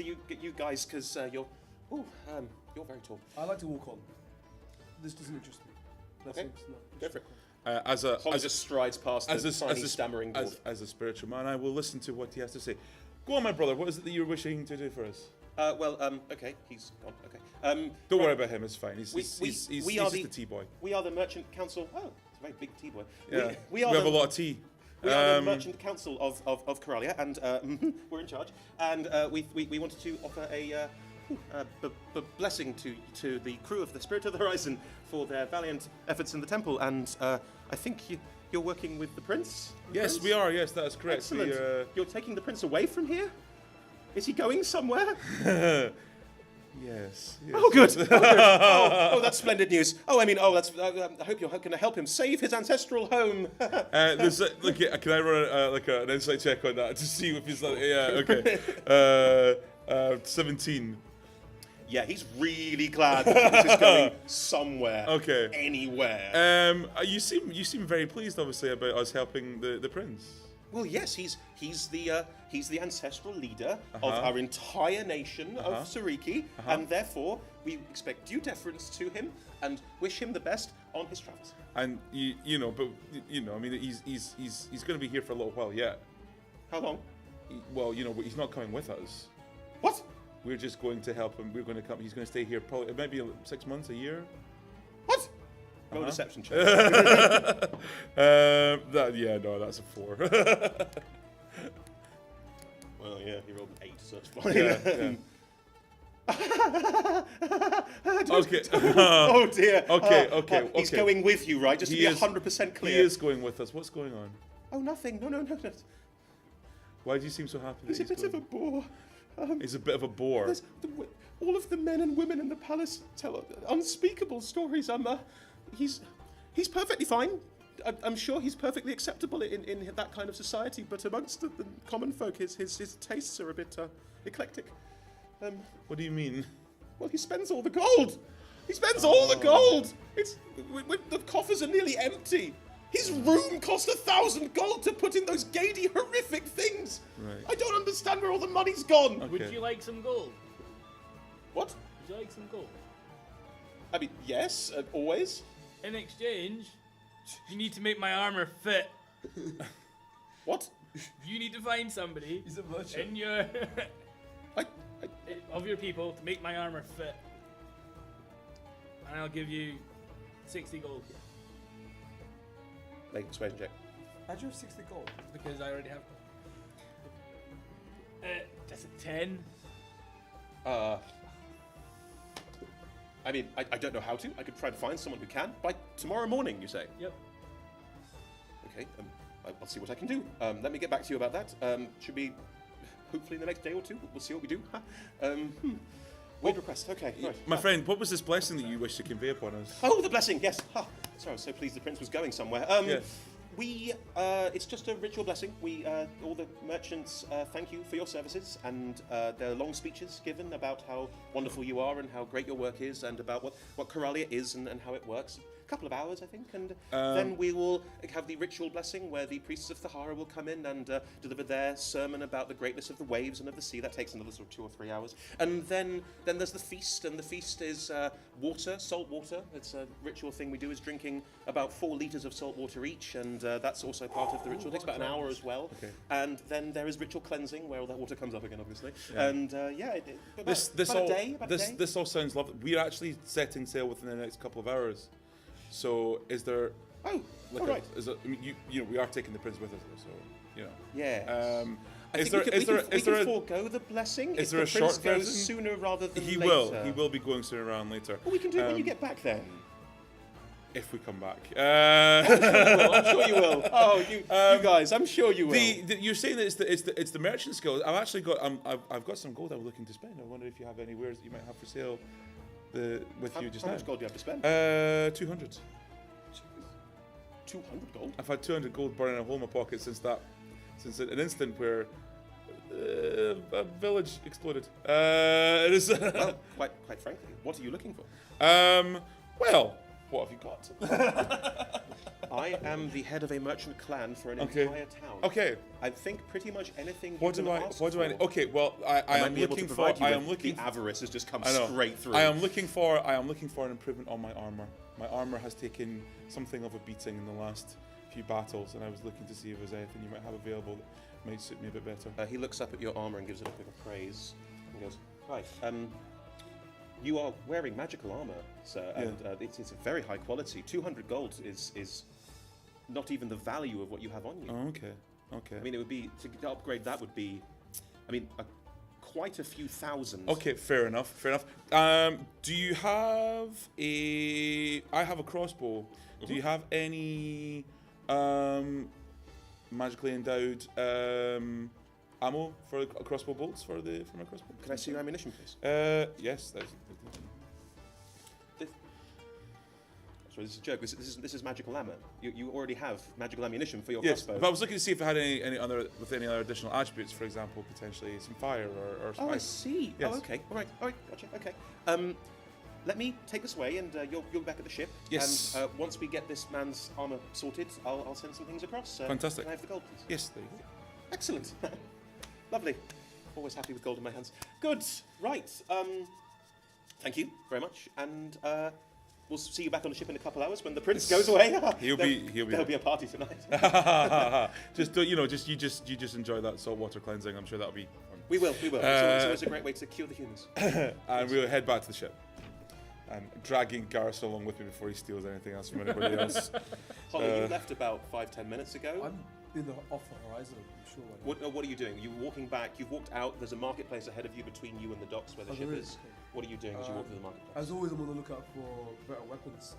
you guys, because you're very tall. I like to walk on. This doesn't interest me. Okay. No, Go for it. As just strides past the tiny stammering dwarf. as a spiritual man, I will listen to what he has to say. Go on, my brother. What is it that you're wishing to do for us? Okay, he's gone. Okay. Don't worry about him. It's fine. He's We just are a tea boy. We are the merchant council. Oh, it's a very big tea boy. Yeah. We have a lot of tea. We are the merchant council of Coralia, and we're in charge. And we wanted to offer a blessing to the crew of the Spirit of the Horizon for their valiant efforts in the temple. And I think you're working with the prince. Yes, we are. Yes, that is correct. Excellent. You're taking the prince away from here. Is he going somewhere? Yes. Oh, good. Oh, that's splendid news. That's. I hope you're going to help him save his ancestral home. Can I run an insight check on that to see if he's like? Yeah. Okay. 17. Yeah, he's really glad that this is going somewhere. Okay. Anywhere. You seem very pleased, obviously, about us helping the prince. Well, yes, he's the ancestral leader of our entire nation of Sariki, and therefore we expect due deference to him and wish him the best on his travels. And he's going to be here for a little while yet. How long? But he's not coming with us. What? We're just going to help him. We're going to come. He's going to stay here probably maybe 6 months, a year. What? Roll a deception check. That's a 4. Well, yeah, he rolled an 8, so it's fine. Okay. Oh dear. Okay. He's going with you, right? Just to be 100% clear. He is going with us. What's going on? Oh, nothing. No. Why do you seem so happy? He's a bit of a bore. He's a bit of a bore. All of the men and women in the palace tell unspeakable stories. He's perfectly fine. I'm sure he's perfectly acceptable in that kind of society, but amongst the common folk, his tastes are a bit eclectic. What do you mean? Well, he spends all the gold. He spends all the gold. The coffers are nearly empty. His room cost 1,000 gold to put in those gaudy, horrific things. Right. I don't understand where all the money's gone. Okay. Would you like some gold? What? Would you like some gold? I mean, yes, always. In exchange, you need to make my armor fit. What? You need to find somebody He's a merchant. in your I of your people to make my armor fit, and I'll give you 60 gold. make a persuasion check. How'd you have 60 gold? Because I already have. That's a 10. I mean, I don't know how to. I could try to find someone who can by tomorrow morning, you say? Yep. Okay, I'll see what I can do. Let me get back to you about that. Should be hopefully in the next day or two. We'll see what we do. Weird request. Okay, right. My friend, what was this blessing that you wish to convey upon us? Oh, the blessing, yes. Sorry, I was so pleased the prince was going somewhere. Yes. It's just a ritual blessing. All the merchants thank you for your services, and there are long speeches given about how wonderful you are and how great your work is, and about what Coralia is and how it works. A couple of hours, I think, and then we will have the ritual blessing where the priests of Thahara will come in and deliver their sermon about the greatness of the waves and of the sea. That takes another sort of 2 or 3 hours. And then there's the feast, and the feast is water, salt water. It's a ritual thing we do, is drinking about 4 litres of salt water each, and that's also part of the ritual. It takes about an hour as well. Okay. And then there is ritual cleansing, where all that water comes up again, obviously. Yeah. And This all sounds lovely. We're actually setting sail within the next couple of hours. So is there? Oh, like all right. I mean, you know, we are taking the prince with us, so you know. Yeah. Is there a forego the blessing? Is if there a the prince short goes version? sooner rather than He later? will. He will be going sooner rather than later. Well, we can do it when you get back then. If we come back. I'm sure you will. Oh, you guys, I'm sure you will. You're saying that it's the merchant skill. I've got some gold I'm looking to spend. I wonder if you have any wares that you might have for sale. You just how now. much gold do you have to spend? 200. 200 gold? I've had 200 gold burning a hole in my pocket since an instant where a village exploded. It is. Well, quite frankly, what are you looking for? Well, what have you got? I am the head of a merchant clan for an Okay. entire town. Okay. I think pretty much anything. What you do can I? ask What do I? for, Okay. Well, I I am might be able to looking for. provide you I with. am looking. The avarice has just come I know. straight through. I am looking for an improvement on my armor. My armor has taken something of a beating in the last few battles, and I was looking to see if there's anything you might have available that might suit me a bit better. He looks up at your armor and gives it a bit of praise, and goes, "Right, you are wearing magical armor, sir, and it's a very high quality. 200 gold is not even the value of what you have on you. Oh, okay. Okay. I mean, it would be to upgrade. That would be, I mean, quite a few thousand. Okay, fair enough. Fair enough. Do you have a? I have a crossbow. Do you have any magically endowed ammo for crossbow bolts for my crossbow? Can I see your ammunition, please? Yes. Sorry, this is a joke. This is magical ammo. You already have magical ammunition for your Yes, crossbow. but I was looking to see if it had any other additional attributes. For example, potentially some fire or some Oh, I ice. see. Yes. Oh, okay. All right, gotcha. Okay. Let me take this away, and you'll be back at the ship. Yes. And once we get this man's armor sorted, I'll send some things across. Fantastic. Can I have the gold, please? Yes, there you go. Excellent. Lovely. Always happy with gold in my hands. Good. Right. Thank you very much, and we'll see you back on the ship in a couple hours when the prince goes away. He'll be. There'll be a party tonight. You just enjoy that saltwater cleansing. I'm sure that'll be fun. We will. It's always a great way to cure the humans. And we'll head back to the ship. And dragging Garrus along with me before he steals anything else from anybody else. Holly, you left about 5-10 minutes ago. I'm off the horizon, I'm sure. What are you doing? You're walking back. You've walked out. There's a marketplace ahead of you between you and the docks where the ship there is. Okay. What are you doing as you walk through the marketplace? As always, I'm on the lookout for better weapons.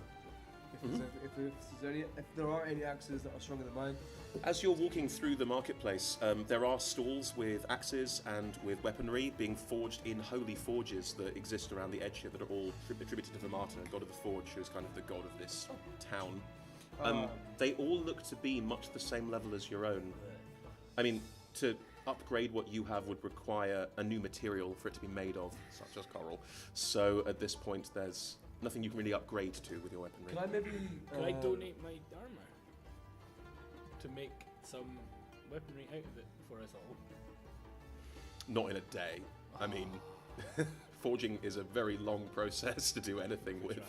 If there are any axes that are stronger than mine. As you're walking through the marketplace, there are stalls with axes and with weaponry being forged in holy forges that exist around the edge here that are all attributed to Vamata, god of the forge, who is kind of the god of this town. They all look to be much the same level as your own. I mean, to upgrade what you have would require a new material for it to be made of, such as coral. So at this point, there's nothing you can really upgrade to with your weaponry. Can I maybe... Can I donate my armor to make some weaponry out of it for us all? Not in a day. I mean, forging is a very long process to do anything with. Try.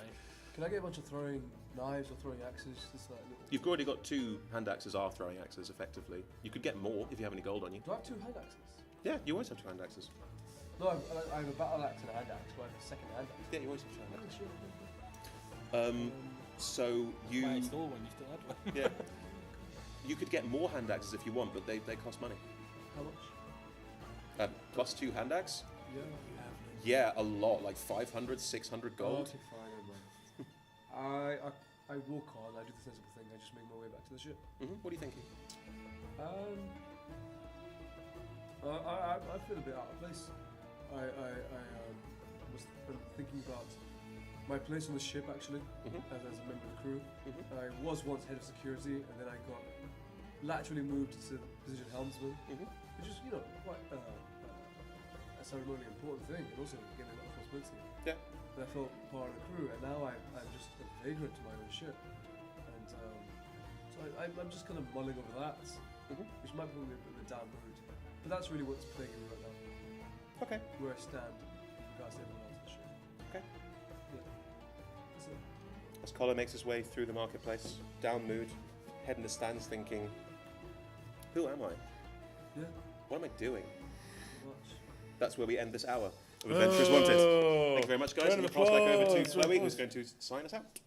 Can I get a bunch of throwing knives or throwing axes? Just like little... You've already got 2 hand axes, are throwing axes, effectively. You could get more if you have any gold on you. Do I have 2 hand axes? Yeah, you always have 2 hand axes. No, I have a battle axe and a hand axe. Do I have a second hand axe? Yeah, you always have 2 hand Yeah, axes. sure. So you... I stole one, you still had one. Yeah. You could get more hand axes if you want, but they cost money. How much? Plus 2 hand axe? Yeah. Yeah, a lot, like 500, 600 gold. Okay, fine, never mind. I walk on. I do the sensible thing. I just make my way back to the ship. What are you thinking? I feel a bit out of place. I was thinking about my place on the ship actually, as a member of the crew. I was once head of security, and then I got laterally moved to the position of helmsman, which is quite a ceremonially important thing, and also gave me a lot of responsibility. Yeah. And I felt part of the crew, and now I'm just a vagrant to my own ship, and so I'm just kind of mulling over that, which might put me a bit of a down mood. But that's really what's plaguing me right now. Okay. Where I stand in regards to everyone else in the ship. Okay. Yeah. That's it. As Collar makes his way through the marketplace, down mood, head in the stands thinking, who am I? Yeah. What am I doing? Pretty much. That's where we end this hour of Adventurers Wanted. Thank you very much, guys. Round I'm of going to pass back over to applause, round of Chloe, who's applause. going to sign us out.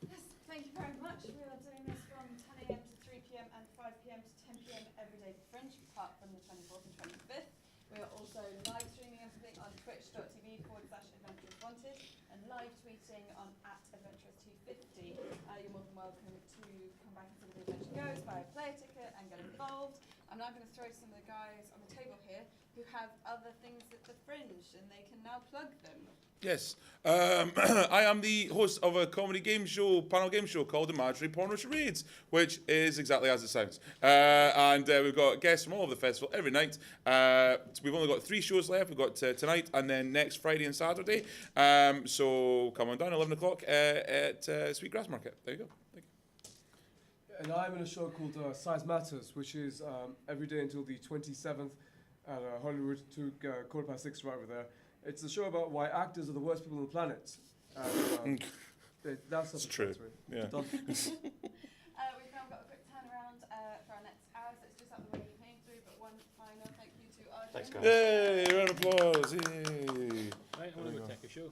Yes, thank you very much. We are doing this from 10 a.m. to 3 p.m. and 5 p.m. to 10 p.m. every day for Fringe, apart from the 24th and 25th. We are also live streaming everything on twitch.tv/Adventurers Wanted and live tweeting on @Adventurers250. You're more than welcome to come back and see the adventure goes, buy a player ticket and get involved. I'm now going to throw some of the guys on the table here who have other things at the Fringe, and they can now plug them. Yes. I am the host of a comedy game show, panel game show called Imaginary Porno Charades, which is exactly as it sounds. And we've got guests from all over the festival every night. We've only got 3 shows left. We've got tonight and then next Friday and Saturday. So come on down, 11 o'clock at Sweetgrass Market. There you go. Thank you. And I'm in a show called Size Matters, which is every day until the 27th at Holyrood, 6:15 right over there. It's a show about why actors are the worst people on the planet. And, that's It's true. Yeah. Done. We've now got a quick turnaround for our next hour, so it's just out the way you came through, but one final thank you to our Thanks, general- guys. Yay! Round of applause. Yay! Right, I want to go take a show.